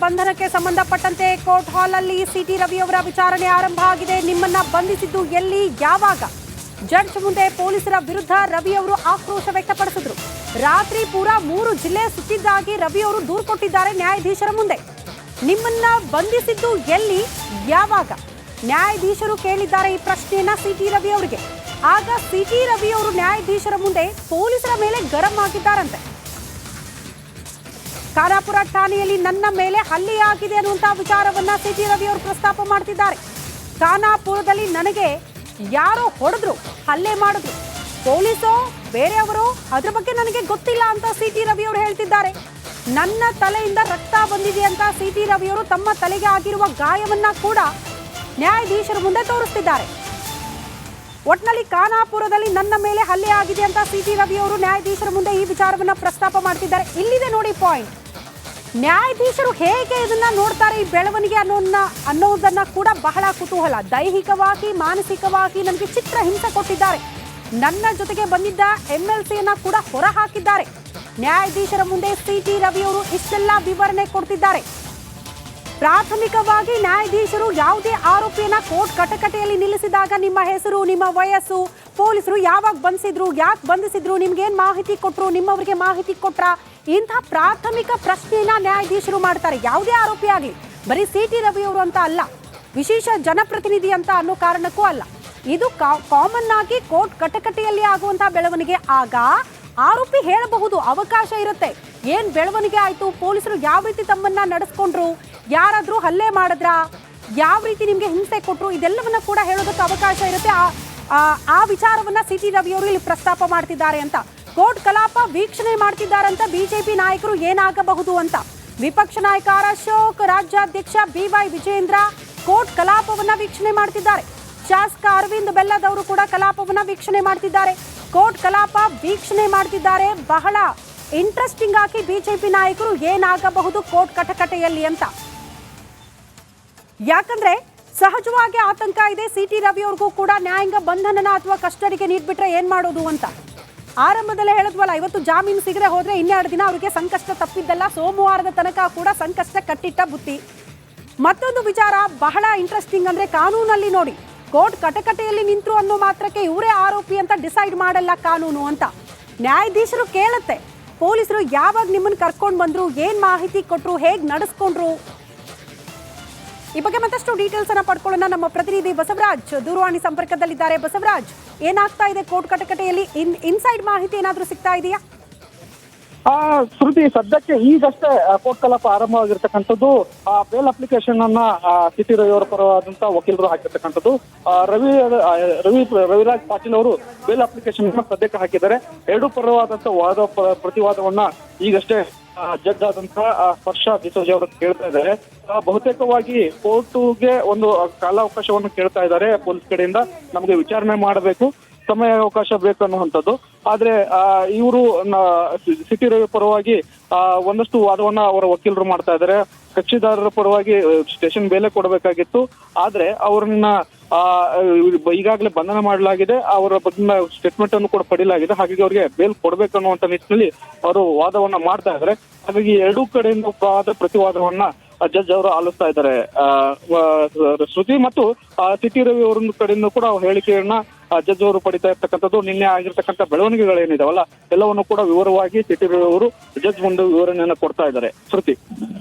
ಬಂಧನಕ್ಕೆ ಸಂಬಂಧಪಟ್ಟಂತೆ court hall ಅಲ್ಲಿ ಸಿಟಿ ರವಿ ಅವರ ವಿಚಾರಣೆ ಆರಂಭ ಆಗಿದೆ. ನಿಮ್ಮನ್ನ ಬಂಧಿಸಿದ್ದು ಎಲ್ಲಿ, ಯಾವಾಗ? ಜಡ್ಜ್ ಮುಂದೆ ಪೊಲೀಸರ ವಿರುದ್ಧ ರವಿ ಅವರು ಆಕ್ರೋಶ ವ್ಯಕ್ತಪಡಿಸಿದ್ರು. ರಾತ್ರಿ ಪೂರ 3 ಜಿಲ್ಲೆ ಸುತ್ತಿದ್ದಾಗಿ ರವಿ ಅವರು ದೂರು ಕೊಟ್ಟಿದ್ದಾರೆ ನ್ಯಾಯಾಧೀಶರ ಮುಂದೆ. ನಿಮ್ಮನ್ನ ಬಂಧಿಸಿದ್ದು ಎಲ್ಲಿ, ಯಾವಾಗ? ನ್ಯಾಯಾಧೀಶರು ಕೇಳಿದ್ದಾರೆ ಈ ಪ್ರಶ್ನೆಯನ್ನ ಸಿಟಿ ರವಿ ಅವರಿಗೆ. ಆಗ ಸಿಟಿ ರವಿ ಅವರು ನ್ಯಾಯಾಧೀಶರ ಮುಂದೆ ಪೊಲೀಸರ ಮೇಲೆ ಗರಂ ಆಗಿದ್ದಾರಂತೆ. ಖಾನಾಪುರ ಠಾಣೆಯಲ್ಲಿ ನನ್ನ ಮೇಲೆ ಹಲ್ಲೆಯಾಗಿದೆ ಅನ್ನುವಂತಹ ವಿಚಾರವನ್ನ ಸಿಟಿ ರವಿ ಅವರು ಪ್ರಸ್ತಾಪ ಮಾಡ್ತಿದ್ದಾರೆ. ಖಾನಾಪುರದಲ್ಲಿ ನನಗೆ ಯಾರೋ ಹೊಡೆದ್ರು, ಹಲ್ಲೆ ಮಾಡಿದ್ರು, ಪೊಲೀಸೋ ಬೇರೆಯವರು, ಅದ್ರ ಬಗ್ಗೆ ನನಗೆ ಗೊತ್ತಿಲ್ಲ ಅಂತ ಸಿಟಿ ರವಿ ಅವರು ಹೇಳ್ತಿದ್ದಾರೆ. ನನ್ನ ತಲೆಯಿಂದ ರಕ್ತ ಬಂದಿದೆ ಅಂತ ಸಿಟಿ ರವಿ ಅವರು ತಮ್ಮ ತಲೆಗೆ ಆಗಿರುವ ಗಾಯವನ್ನ ಕೂಡ ನ್ಯಾಯಾಧೀಶರ ಮುಂದೆ ತೋರಿಸ್ತಿದ್ದಾರೆ. ಒಟ್ನಲ್ಲಿ ಖಾನಾಪುರದಲ್ಲಿ ನನ್ನ ಮೇಲೆ ಹಲ್ಲೆ ಆಗಿದೆ ಅಂತ ಸಿಟಿ ರವಿ ಅವರು ನ್ಯಾಯಾಧೀಶರ ಮುಂದೆ ಈ ವಿಚಾರವನ್ನ ಪ್ರಸ್ತಾಪ ಮಾಡ್ತಿದ್ದಾರೆ. ಇಲ್ಲಿದೆ ನೋಡಿ ಪಾಯಿಂಟ್. ನ್ಯಾಯಾಧೀಶರು ಹೇಗೆ ಇದನ್ನ ನೋಡ್ತಾರೆ ಈ ಬೆಳವಣಿಗೆ ಅನ್ನೋದನ್ನ ಕೂಡ ಬಹಳ ಕುತೂಹಲ. ದೈಹಿಕವಾಗಿ, ಮಾನಸಿಕವಾಗಿ ನನಗೆ ಚಿತ್ರ ಹಿಂಸೆ ಕೊಟ್ಟಿದ್ದಾರೆ. ನನ್ನ ಜೊತೆಗೆ ಬಂದಿದ್ದ MLCಯನ್ನ ಕೂಡ ಹೊರ ಹಾಕಿದ್ದಾರೆ. ನ್ಯಾಯಾಧೀಶರ ಮುಂದೆ ಸಿಟಿ ರವಿ ಅವರು ಇಷ್ಟೆಲ್ಲ ವಿವರಣೆ ಕೊಡ್ತಿದ್ದಾರೆ. ಪ್ರಾಥಮಿಕವಾಗಿ ನ್ಯಾಯಾಧೀಶರು ಯಾವುದೇ ಆರೋಪಿಯನ್ನ ಕೋರ್ಟ್ ಕಟಕಟೆಯಲ್ಲಿ ನಿಲ್ಲಿಸಿದಾಗ ನಿಮ್ಮ ಹೆಸರು, ನಿಮ್ಮ ವಯಸ್ಸು, ಪೊಲೀಸರು ಯಾವಾಗ ಬಂಧಿಸಿದ್ರು, ಯಾಕೆ ಬಂಧಿಸಿದ್ರು, ನಿಮ್ಗೇನ್ ಮಾಹಿತಿ ಕೊಟ್ರು, ನಿಮ್ಮವರಿಗೆ ಮಾಹಿತಿ ಕೊಟ್ರ, ಇಂಥ ಪ್ರಾಥಮಿಕ ಪ್ರಶ್ನೆಯನ್ನ ನ್ಯಾಯಾಧೀಶರು ಮಾಡ್ತಾರೆ. ಯಾವುದೇ ಆರೋಪಿ ಆಗಲಿ, ಬರೀ ಸಿಟಿ ರವಿ ಅವರು ಅಂತ ಅಲ್ಲ, ವಿಶೇಷ ಜನಪ್ರತಿನಿಧಿ ಅಂತ ಅನ್ನೋ ಕಾರಣಕ್ಕೂ ಅಲ್ಲ. ಇದು ಕಾಮನ್ ಆಗಿ ಕೋರ್ಟ್ ಕಟಕಟೆಯಲ್ಲಿ ಆಗುವಂತಹ ಬೆಳವಣಿಗೆ. ಆಗ ಆರೋಪಿ ಹೇಳಬಹುದು, ಅವಕಾಶ ಇರುತ್ತೆ, ಏನ್ ಬೆಳವಣಿಗೆ ಆಯ್ತು, ಪೊಲೀಸರು ಯಾವ ರೀತಿ ತಮ್ಮನ್ನ ನಡೆಸ್ಕೊಂಡ್ರು, ಯಾರಾದ್ರೂ ಹಲ್ಲೆ ಮಾಡಿದ್ರ, ಯಾವ ರೀತಿ ನಿಮ್ಗೆ ಹಿಂಸೆ ಕೊಟ್ರು, ಇದೆಲ್ಲವನ್ನ ಕೂಡ ಹೇಳೋದಕ್ಕೆ ಅವಕಾಶ ಇರುತ್ತೆ. ಆ ವಿಚಾರವನ್ನ ಸಿಟಿ ರವಿ ಅವರು ಇಲ್ಲಿ ಪ್ರಸ್ತಾಪ ಮಾಡ್ತಿದ್ದಾರೆ ಅಂತ. ಕೋರ್ಟ್ ಕಲಾಪ ವೀಕ್ಷಣೆ ಮಾಡ್ತಿದ್ದಾರಂತ ಬಿಜೆಪಿ ನಾಯಕರು ಏನಾಗಬಹುದು ಅಂತ. ವಿಪಕ್ಷ ನಾಯಕ ಆರ್ ಅಶೋಕ್, ರಾಜ್ಯಾಧ್ಯಕ್ಷ BY ವಿಜೇಂದ್ರ ಕೋರ್ಟ್ ಕಲಾಪವನ್ನ ವೀಕ್ಷಣೆ ಮಾಡ್ತಿದ್ದಾರೆ. ಶಾಸಕ ಅರವಿಂದ್ ಬೆಲ್ಲದವರು ಕೂಡ ಕಲಾಪವನ್ನ ವೀಕ್ಷಣೆ ಮಾಡ್ತಿದ್ದಾರೆ. ಕೋರ್ಟ್ ಕಲಾಪ ವೀಕ್ಷಣೆ ಮಾಡ್ತಿದ್ದಾರೆ. ಬಹಳ ಇಂಟ್ರೆಸ್ಟಿಂಗ್ ಆಗಿ ಬಿಜೆಪಿ ನಾಯಕರು ಏನಾಗಬಹುದು ಕೋರ್ಟ್ ಕಟಕಟೆಯಲ್ಲಿ ಅಂತ. ಯಾಕಂದ್ರೆ ಸಹಜವಾಗಿ ಆತಂಕ ಇದೆ. ಸಿಟಿ ರವಿ ಅವ್ರಿಗೂ ಕೂಡ ನ್ಯಾಯಾಂಗ ಬಂಧನನ ಅಥವಾ ಕಸ್ಟಡಿಗೆ ನೀಡ್ಬಿಟ್ರೆ ಏನ್ ಮಾಡೋದು ಅಂತ. ಆರಂಭದಲ್ಲೇ ಹೇಳಿದ್ವಲ್ಲ, ಇವತ್ತು ಜಾಮೀನು ಸಿಗದೆ ಹೋದ್ರೆ 12 ದಿನ ಅವರಿಗೆ ಸಂಕಷ್ಟ ತಪ್ಪಿದ್ದಲ್ಲ, ಸೋಮವಾರದ ತನಕ ಕೂಡ ಸಂಕಷ್ಟ ಕಟ್ಟಿಟ್ಟ ಬುತ್ತಿ. ಮತ್ತೊಂದು ವಿಚಾರ ಬಹಳ ಇಂಟ್ರೆಸ್ಟಿಂಗ್ ಅಂದ್ರೆ, ಕಾನೂನಲ್ಲಿ ನೋಡಿ, ಕೋರ್ಟ್ ಕಟಕಟೆಯಲ್ಲಿ ನಿಂತರು ಅನ್ನೋ ಮಾತ್ರಕ್ಕೆ ಇವರೇ ಆರೋಪಿ ಅಂತ ಡಿಸೈಡ್ ಮಾಡಲ್ಲ ಕಾನೂನು ಅಂತ. ನ್ಯಾಯಾಧೀಶರು ಕೇಳುತ್ತೆ, ಪೊಲೀಸರು ಯಾವಾಗ ನಿಮ್ಮನ್ನು ಕರ್ಕೊಂಡು ಬಂದ್ರು, ಏನ್ ಮಾಹಿತಿ ಕೊಟ್ರು, ಹೇಗ್ ನಡೆಸ್ಕೊಂಡ್ರು. ಈ ಬಗ್ಗೆ ಮತ್ತಷ್ಟು ಡೀಟೇಲ್ಸ್ ಅನ್ನ ಪಡ್ಕೊಳ್ಳೋಣ. ನಮ್ಮ ಪ್ರತಿನಿಧಿ ಬಸವರಾಜ್ ದೂರವಾಣಿ ಸಂಪರ್ಕದಲ್ಲಿದ್ದಾರೆ. ಬಸವರಾಜ್, ಏನಾಗ್ತಾ ಇದೆ ಕೋರ್ಟ್ ಕಟಕಟೆಯಲ್ಲಿ? ಇನ್ಸೈಡ್ ಮಾಹಿತಿ ಏನಾದ್ರೂ ಸಿಗ್ತಾ ಇದೆಯಾ? ಶ್ರುತಿ, ಸದ್ಯಕ್ಕೆ ಈಗಷ್ಟೇ ಕೋರ್ಟ್ ಕಲಾಪ ಆರಂಭವಾಗಿರ್ತಕ್ಕಂಥದ್ದು. ಬೇಲ್ ಅಪ್ಲಿಕೇಶನ್ ಅನ್ನ ಸಿಟಿ ರವಿ ಅವರ ಪರವಾದಂತ ವಕೀಲರು ಹಾಕಿರ್ತಕ್ಕಂಥದ್ದು. ರವಿರಾಜ್ ಪಾಟೀಲ್ ಅವರು ಬೇಲ್ ಅಪ್ಲಿಕೇಶನ್ ಸದ್ಯಕ್ಕೆ ಹಾಕಿದ್ದಾರೆ. ಎರಡು ಪರವಾದಂತ ಪ್ರತಿವಾದವನ್ನ ಈಗಷ್ಟೇ ಜಡ್ಜ್ ಆದಂತಹ ಸ್ಪರ್ಶ ಡಿಸೋಜ ಅವರು ಕೇಳ್ತಾ ಇದ್ದಾರೆ. ಬಹುತೇಕವಾಗಿ ಕೋರ್ಟ್ಗೆ ಒಂದು ಕಾಲಾವಕಾಶವನ್ನು ಕೇಳ್ತಾ ಇದ್ದಾರೆ ಪೊಲೀಸ್ ಕಡೆಯಿಂದ. ನಮಗೆ ವಿಚಾರಣೆ ಮಾಡಬೇಕು, ಸಮಯ ಅವಕಾಶ ಬೇಕು ಅನ್ನುವಂಥದ್ದು. ಆದ್ರೆ ಇವರು ಸಿಟಿ ರವಿ ಪರವಾಗಿ ಒಂದಷ್ಟು ವಾದವನ್ನ ಅವರ ವಕೀಲರು ಮಾಡ್ತಾ ಇದ್ದಾರೆ. ಕಕ್ಷಿದಾರರ ಪರವಾಗಿ ಸ್ಟೇಷನ್ ಬೇಲೆ ಕೊಡಬೇಕಾಗಿತ್ತು, ಆದ್ರೆ ಅವ್ರನ್ನ ಈಗಾಗಲೇ ಬಂಧನ ಮಾಡಲಾಗಿದೆ. ಅವರ ಬಗ್ಗೆ ಸ್ಟೇಟ್ಮೆಂಟ್ ಅನ್ನು ಕೂಡ ಪಡೆಯಲಾಗಿದೆ. ಹಾಗಾಗಿ ಅವರಿಗೆ ಬೇಲ್ ಕೊಡ್ಬೇಕು ಅನ್ನುವಂತ ನಿಟ್ಟಿನಲ್ಲಿ ಅವರು ವಾದವನ್ನ ಮಾಡ್ತಾ ಇದ್ದಾರೆ. ಹಾಗಾಗಿ ಎರಡೂ ಕಡೆಯಿಂದ ಪ್ರತಿವಾದವನ್ನ ಜಡ್ಜ್ ಅವರು ಆಲಿಸ್ತಾ ಇದ್ದಾರೆ ಶ್ರುತಿ. ಮತ್ತು ಸಿಟಿ ರವಿ ಅವರ ಕಡೆಯಿಂದ ಕೂಡ ಹೇಳಿಕೆಯನ್ನ ಜಡ್ಜ್ ಅವರು ಪಡಿತಾ ಇರ್ತಕ್ಕಂಥದ್ದು. ನಿನ್ನೆ ಆಗಿರ್ತಕ್ಕಂಥ ಬೆಳವಣಿಗೆಗಳೇನಿದಾವಲ್ಲ ಎಲ್ಲವನ್ನು ಕೂಡ ವಿವರವಾಗಿ ಸಿಟಿ ರವಿ ಅವರು ಜಡ್ಜ್ ಮುಂದೆ ವಿವರಣೆಯನ್ನ ಕೊಡ್ತಾ ಇದ್ದಾರೆ ಶ್ರುತಿ.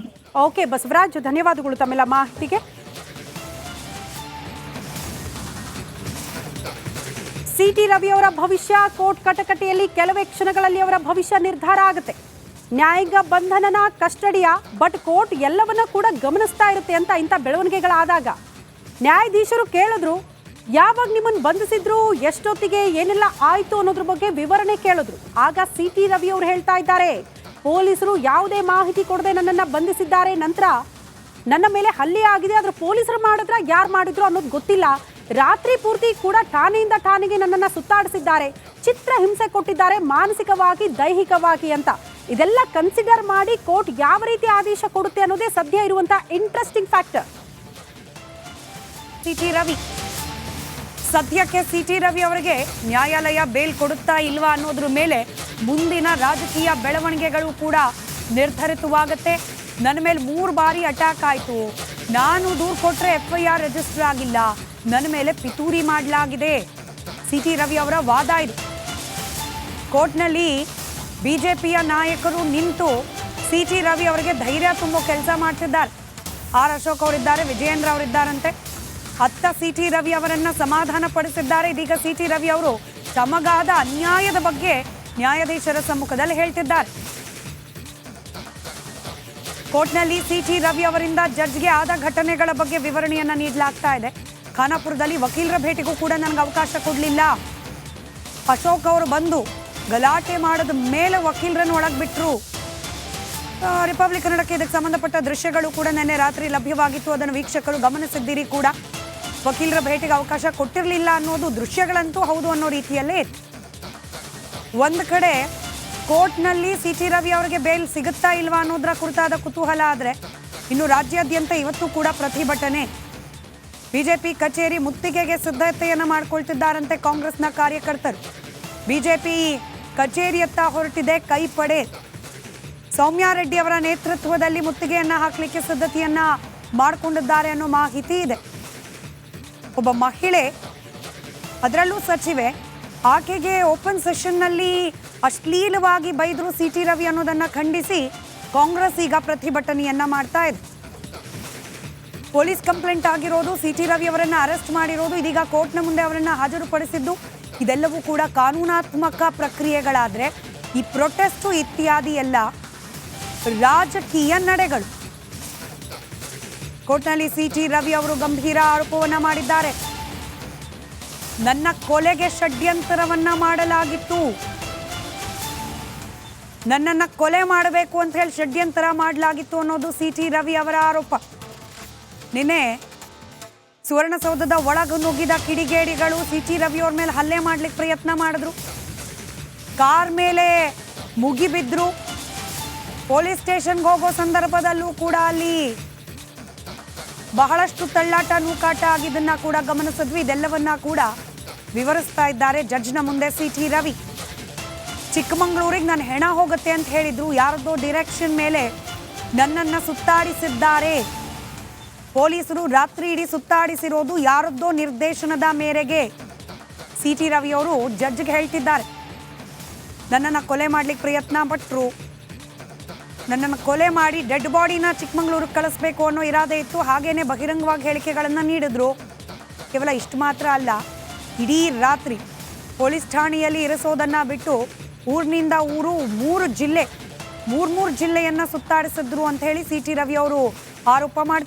ಓಕೆ ಬಸವರಾಜ್, ಧನ್ಯವಾದಗಳು ತಮ್ಮೆಲ್ಲ ಮಾಹಿತಿಗೆ. ಸಿಟಿ ರವಿ ಅವರ ಭವಿಷ್ಯ ಕೋರ್ಟ್ ಕಟಕಟೆಯಲ್ಲಿ ಕೆಲವೇ ಕ್ಷಣಗಳಲ್ಲಿ ಅವರ ಭವಿಷ್ಯ ನಿರ್ಧಾರ ಆಗುತ್ತೆ. ನ್ಯಾಯಾಂಗ ಬಂಧನನ, ಕಸ್ಟಡಿಯ, ಬಟ್ ಕೋರ್ಟ್ ಎಲ್ಲವನ್ನ ಕೂಡ ಗಮನಿಸ್ತಾ ಇರುತ್ತೆ ಅಂತ. ಇಂಥ ಬೆಳವಣಿಗೆಗಳಾದಾಗ ನ್ಯಾಯಾಧೀಶರು ಕೇಳಿದ್ರು, ಯಾವಾಗ ನಿಮ್ಮನ್ನು ಬಂಧಿಸಿದ್ರು, ಎಷ್ಟೊತ್ತಿಗೆ, ಏನೆಲ್ಲ ಆಯ್ತು ಅನ್ನೋದ್ರ ಬಗ್ಗೆ ವಿವರಣೆ ಕೇಳಿದ್ರು. ಆಗ ಸಿಟಿ ರವಿ ಅವರು ಹೇಳ್ತಾ ಇದ್ದಾರೆ, ಪೊಲೀಸರು ಯಾವುದೇ ಮಾಹಿತಿ ಕೊಡದೆ ನನ್ನನ್ನು ಬಂಧಿಸಿದ್ದಾರೆ. ನಂತರ ನನ್ನ ಮೇಲೆ ಹಲ್ಲೆ ಆಗಿದೆ, ಆದ್ರೆ ಪೊಲೀಸರು ಮಾಡಿದ್ರ ಯಾರು ಮಾಡಿದ್ರು ಅನ್ನೋದು ಗೊತ್ತಿಲ್ಲ. ರಾತ್ರಿ ಪೂರ್ತಿ ಕೂಡ ಠಾಣೆಯಿಂದ ಠಾಣೆಗೆ ನನ್ನನ್ನು ಸುತ್ತಾಡಿಸಿದ್ದಾರೆ, ಚಿತ್ರ ಹಿಂಸೆ ಕೊಟ್ಟಿದ್ದಾರೆ, ಮಾನಸಿಕವಾಗಿ, ದೈಹಿಕವಾಗಿ ಅಂತ. ಇದೆಲ್ಲ ಕನ್ಸಿಡರ್ ಮಾಡಿ ಕೋರ್ಟ್ ಯಾವ ರೀತಿ ಆದೇಶ ಕೊಡುತ್ತೆ ಅನ್ನೋದೇ ಸದ್ಯ ಇರುವಂತಹ ಇಂಟ್ರೆಸ್ಟಿಂಗ್ ಫ್ಯಾಕ್ಟರ್. ಸಿಟಿ ರವಿ ಸದ್ಯಕ್ಕೆ ಸಿಟಿ ರವಿ ಅವರಿಗೆ ನ್ಯಾಯಾಲಯ ಬೇಲ್ ಕೊಡುತ್ತಾ ಇಲ್ವಾ ಅನ್ನೋದ್ರ ಮೇಲೆ ಮುಂದಿನ ರಾಜಕೀಯ ಬೆಳವಣಿಗೆಗಳು ಕೂಡ ನಿರ್ಧರಿತವಾಗುತ್ತೆ. ನನ್ನ ಮೇಲೆ 3 ಬಾರಿ ಅಟ್ಯಾಕ್ ಆಯಿತು, ನಾನು ದೂರು ಕೊಟ್ಟರೆ FIR ರಿಜಿಸ್ಟರ್ ಆಗಿಲ್ಲ, ನನ್ನ ಮೇಲೆ ಪಿತೂರಿ ಮಾಡಲಾಗಿದೆ. CT ರವಿ ಅವರ ವಾದ ಇದು. ಕೋರ್ಟ್ನಲ್ಲಿ BJPಯ ನಾಯಕರು ನಿಂತು CT ರವಿ ಅವರಿಗೆ ಧೈರ್ಯ ತುಂಬೋ ಕೆಲಸ ಮಾಡ್ತಿದ್ದಾರೆ. R ಅಶೋಕ್ ಅವರಿದ್ದಾರೆ, ವಿಜಯೇಂದ್ರ ಅವರಿದ್ದಾರಂತೆ. ಅತ್ತ CT ರವಿ ಅವರನ್ನ ಸಮಾಧಾನ ಪಡಿಸಿದ್ದಾರೆ. ಇದೀಗ CT ರವಿ ಅವರು ತಮಗಾದ ಅನ್ಯಾಯದ ಬಗ್ಗೆ ನ್ಯಾಯಾಧೀಶರ ಸಮ್ಮುಖದಲ್ಲಿ ಹೇಳ್ತಿದ್ದಾರೆ. ಕೋರ್ಟ್ನಲ್ಲಿ CT ರವಿ ಅವರಿಂದ ಜಡ್ಜ್ಗೆ ಆದ ಘಟನೆಗಳ ಬಗ್ಗೆ ವಿವರಣೆಯನ್ನ ನೀಡಲಾಗ್ತಾ ಇದೆ. ಖಾನಾಪುರದಲ್ಲಿ ವಕೀಲರ ಭೇಟಿಗೂ ಕೂಡ ನನಗೆ ಅವಕಾಶ ಕೊಡಲಿಲ್ಲ. ಅಶೋಕ್ ಅವರು ಬಂದು ಗಲಾಟೆ ಮಾಡಿದ ಮೇಲೆ ವಕೀಲರನ್ನು ಒಳಗೆ ಬಿಟ್ಟರು. ರಿಪಬ್ಲಿಕ್ ಕನ್ನಡಕ್ಕೆ ಇದಕ್ಕೆ ಸಂಬಂಧಪಟ್ಟ ದೃಶ್ಯಗಳು ಕೂಡ ನಿನ್ನೆ ರಾತ್ರಿ ಲಭ್ಯವಾಗಿತ್ತು. ಅದನ್ನು ವೀಕ್ಷಕರು ಗಮನಿಸಿದ್ದೀರಿ ಕೂಡ. ವಕೀಲರ ಭೇಟಿಗೆ ಅವಕಾಶ ಕೊಟ್ಟಿರಲಿಲ್ಲ ಅನ್ನೋದು ದೃಶ್ಯಗಳಂತೂ ಹೌದು ಅನ್ನೋ ರೀತಿಯಲ್ಲೇ ಇತ್ತು. ಒಂದು ಕಡೆ ಕೋರ್ಟ್ನಲ್ಲಿ CT ರವಿ ಅವರಿಗೆ ಬೇಲ್ ಸಿಗುತ್ತಾ ಇಲ್ವಾ ಅನ್ನೋದರ ಕುರಿತಾದ ಕುತೂಹಲ ಆದರೆ, ಇನ್ನು ರಾಜ್ಯಾದ್ಯಂತ ಇವತ್ತು ಕೂಡ ಪ್ರತಿಭಟನೆ. BJP ಕಚೇರಿ ಮುತ್ತಿಗೆಗೆ ಸಿದ್ಧತೆಯನ್ನು ಮಾಡಿಕೊಳ್ತಿದ್ದಾರಂತೆ ಕಾಂಗ್ರೆಸ್ನ ಕಾರ್ಯಕರ್ತರು. BJP ಕಚೇರಿಯತ್ತ ಹೊರಟಿದೆ ಕೈಪಡೆ. ಸೌಮ್ಯಾ ರೆಡ್ಡಿ ಅವರ ನೇತೃತ್ವದಲ್ಲಿ ಮುತ್ತಿಗೆಯನ್ನು ಹಾಕಲಿಕ್ಕೆ ಸಿದ್ಧತೆಯನ್ನ ಮಾಡಿಕೊಂಡಿದ್ದಾರೆ ಅನ್ನೋ ಮಾಹಿತಿ ಇದೆ. ಒಬ್ಬ ಮಹಿಳೆ, ಅದರಲ್ಲೂ ಸಚಿವೆ, ಆಕೆಗೆ ಓಪನ್ ಸೆಷನ್ನಲ್ಲಿ ಅಶ್ಲೀಲವಾಗಿ ಬೈದ್ರು CT ರವಿ ಅನ್ನೋದನ್ನು ಖಂಡಿಸಿ ಕಾಂಗ್ರೆಸ್ ಈಗ ಪ್ರತಿಭಟನೆಯನ್ನ ಮಾಡ್ತಾ ಇದೆ. ಪೊಲೀಸ್ ಕಂಪ್ಲೇಂಟ್ ಆಗಿರೋದು, CT ರವಿ ಅವರನ್ನು ಅರೆಸ್ಟ್ ಮಾಡಿರೋದು, ಇದೀಗ ಕೋರ್ಟ್ನ ಮುಂದೆ ಅವರನ್ನು ಹಾಜರುಪಡಿಸಿದ್ದು, ಇದೆಲ್ಲವೂ ಕೂಡ ಕಾನೂನಾತ್ಮಕ ಪ್ರಕ್ರಿಯೆಗಳಾದರೆ ಈ ಪ್ರೊಟೆಸ್ಟು ಇತ್ಯಾದಿ ಎಲ್ಲ ರಾಜಕೀಯ ನಡೆಗಳು. ಕೋರ್ಟ್ನಲ್ಲಿ CT ರವಿ ಅವರು ಗಂಭೀರ ಆರೋಪವನ್ನ ಮಾಡಿದ್ದಾರೆ. ನನ್ನ ಕೊಲೆಗೆ ಷಡ್ಯಂತರವನ್ನ ಮಾಡಲಾಗಿತ್ತು, ನನ್ನನ್ನು ಕೊಲೆ ಮಾಡಬೇಕು ಅಂತ ಹೇಳಿ ಷಡ್ಯಂತರ ಮಾಡಲಾಗಿತ್ತು ಅನ್ನೋದು CT ರವಿ ಅವರ ಆರೋಪ. ನಿನ್ನೆ ಸುವರ್ಣಸೌಧದ ಒಳಗೆ ನುಗ್ಗಿದ ಕಿಡಿಗೇಡಿಗಳು CT ರವಿ ಅವ್ರ ಮೇಲೆ ಹಲ್ಲೆ ಮಾಡ್ಲಿಕ್ಕೆ ಪ್ರಯತ್ನ ಮಾಡಿದ್ರು. ಕಾರ್ ಮೇಲೆ ಮುಗಿಬಿದ್ರು. ಪೊಲೀಸ್ ಸ್ಟೇಷನ್ಗೆ ಹೋಗೋ ಸಂದರ್ಭದಲ್ಲೂ ಕೂಡ ಅಲ್ಲಿ ಬಹಳಷ್ಟು ತಳ್ಳಾಟ ನೂಕಾಟ ಆಗಿದ್ದನ್ನ ಕೂಡ ಗಮನಿಸಿದ್ವಿ. ಇದೆಲ್ಲವನ್ನ ಕೂಡ ವಿವರಿಸ್ತಾ ಇದ್ದಾರೆ ಜಡ್ಜ್ನ ಮುಂದೆ CT ರವಿ. ಚಿಕ್ಕಮಗಳೂರಿಗೆ ನನ್ನ ಹೆಣ ಹೋಗುತ್ತೆ ಅಂತ ಹೇಳಿದ್ರು. ಯಾರದೋ ಡಿರೆಕ್ಷನ್ ಮೇಲೆ ನನ್ನನ್ನು ಸುತ್ತಾಡಿಸಿದ್ದಾರೆ. ಪೊಲೀಸರು ರಾತ್ರಿ ಇಡೀ ಸುತ್ತಾಡಿಸಿರೋದು ಯಾರದ್ದೋ ನಿರ್ದೇಶನದ ಮೇರೆಗೆ. CT ರವಿ ಅವರು ಜಡ್ಜ್ಗೆ ಹೇಳ್ತಿದ್ದಾರೆ, ನನ್ನನ್ನು ಕೊಲೆ ಮಾಡ್ಲಿಕ್ಕೆ ಪ್ರಯತ್ನ ಪಟ್ಟರು, ನನ್ನನ್ನು ಕೊಲೆ ಮಾಡಿ ಡೆಡ್ ಬಾಡಿನ ಚಿಕ್ಕಮಗಳೂರಿಗೆ ಕಳಿಸ್ಬೇಕು ಅನ್ನೋ ಇರಾದೆ ಇತ್ತು. ಹಾಗೇನೆ ಬಹಿರಂಗವಾಗಿ ಹೇಳಿಕೆಗಳನ್ನು ನೀಡಿದ್ರು. ಕೇವಲ ಇಷ್ಟು ಮಾತ್ರ ಅಲ್ಲ, ಇಡೀ ರಾತ್ರಿ ಪೊಲೀಸ್ ಠಾಣೆಯಲ್ಲಿ ಇರಿಸೋದನ್ನ ಬಿಟ್ಟು ಊರಿನಿಂದ ಊರು 3 ಜಿಲ್ಲೆಯನ್ನು ಸುತ್ತಾಡಿಸಿದ್ರು ಅಂತ ಹೇಳಿ CT ರವಿ ಅವರು ಆರೋಪ ಮಾಡ್ತಾರೆ.